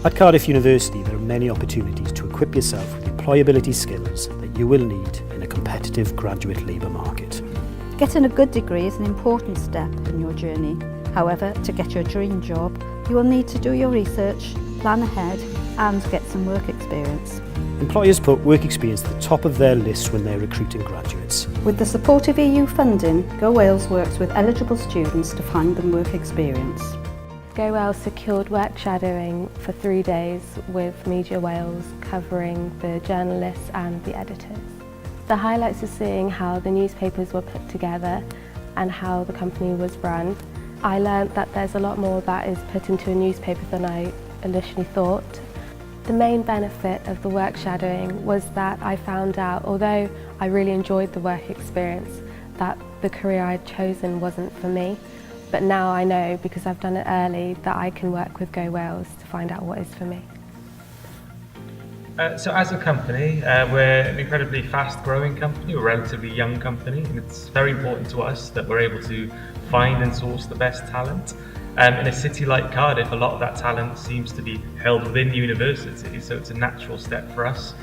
At Cardiff University, there are many opportunities to equip yourself with employability skills that you will need in a competitive graduate labour market. Getting a good degree is an important step in your journey. However, to get your dream job, you will need to do your research, plan ahead and get some work experience. Employers put work experience at the top of their list when they're recruiting graduates. With the support of EU funding, Go Wales works with eligible students to find them work experience. Go Wales secured work shadowing for 3 days with Media Wales covering the journalists and the editors. The highlights are seeing how the newspapers were put together and how the company was run. I learned that there's a lot more that is put into a newspaper than I initially thought. The main benefit of the work shadowing was that I found out, although I really enjoyed the work experience, that the career I'd chosen wasn't for me. But now I know, because I've done it early, that I can work with Go Wales to find out what is for me. So as a company, we're an incredibly fast-growing company, we're a relatively young company, and it's very important to us that we're able to find and source the best talent. In a city like Cardiff, a lot of that talent seems to be held within university, so it's a natural step for us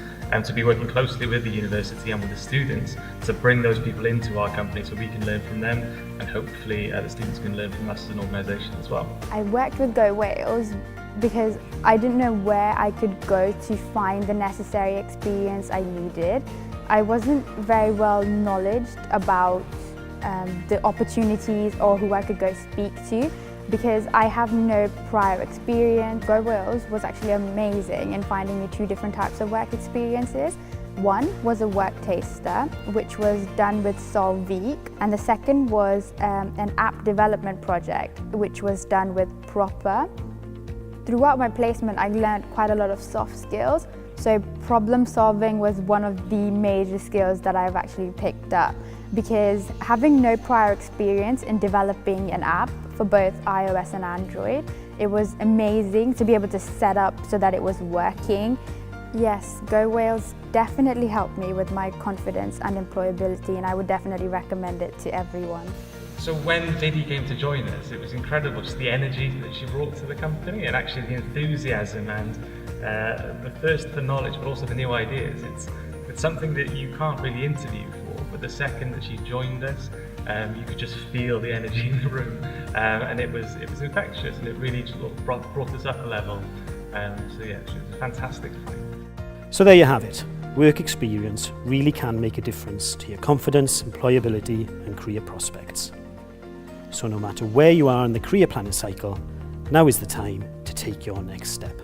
to be working closely with the university and with the students to bring those people into our company so we can learn from them, and hopefully the students can learn from us as an organisation as well. I worked with Go Wales because I didn't know where I could go to find the necessary experience I needed. I wasn't very well knowledged about the opportunities or who I could go speak to, because I have no prior experience. Go Wales was actually amazing in finding me 2 different types of work experiences. One was a work taster, which was done with Solveek, and the second was an app development project, which was done with Proper. Throughout my placement, I learned quite a lot of soft skills, so problem solving was one of the major skills that I've actually picked up, because having no prior experience in developing an app for both iOS and Android, it was amazing to be able to set up so that it was working. Yes, Go Wales definitely helped me with my confidence and employability, and I would definitely recommend it to everyone. So when Vicky came to join us, it was incredible, just the energy that she brought to the company, and actually the enthusiasm and the thirst for knowledge, but also the new ideas. It's something that you can't really interview for, but the second that she joined us, you could just feel the energy in the room, and it was infectious, and it really just brought us up a level. So yeah, it was a fantastic find. So there you have it. Work experience really can make a difference to your confidence, employability and career prospects. So no matter where you are in the career planning cycle, now is the time to take your next step.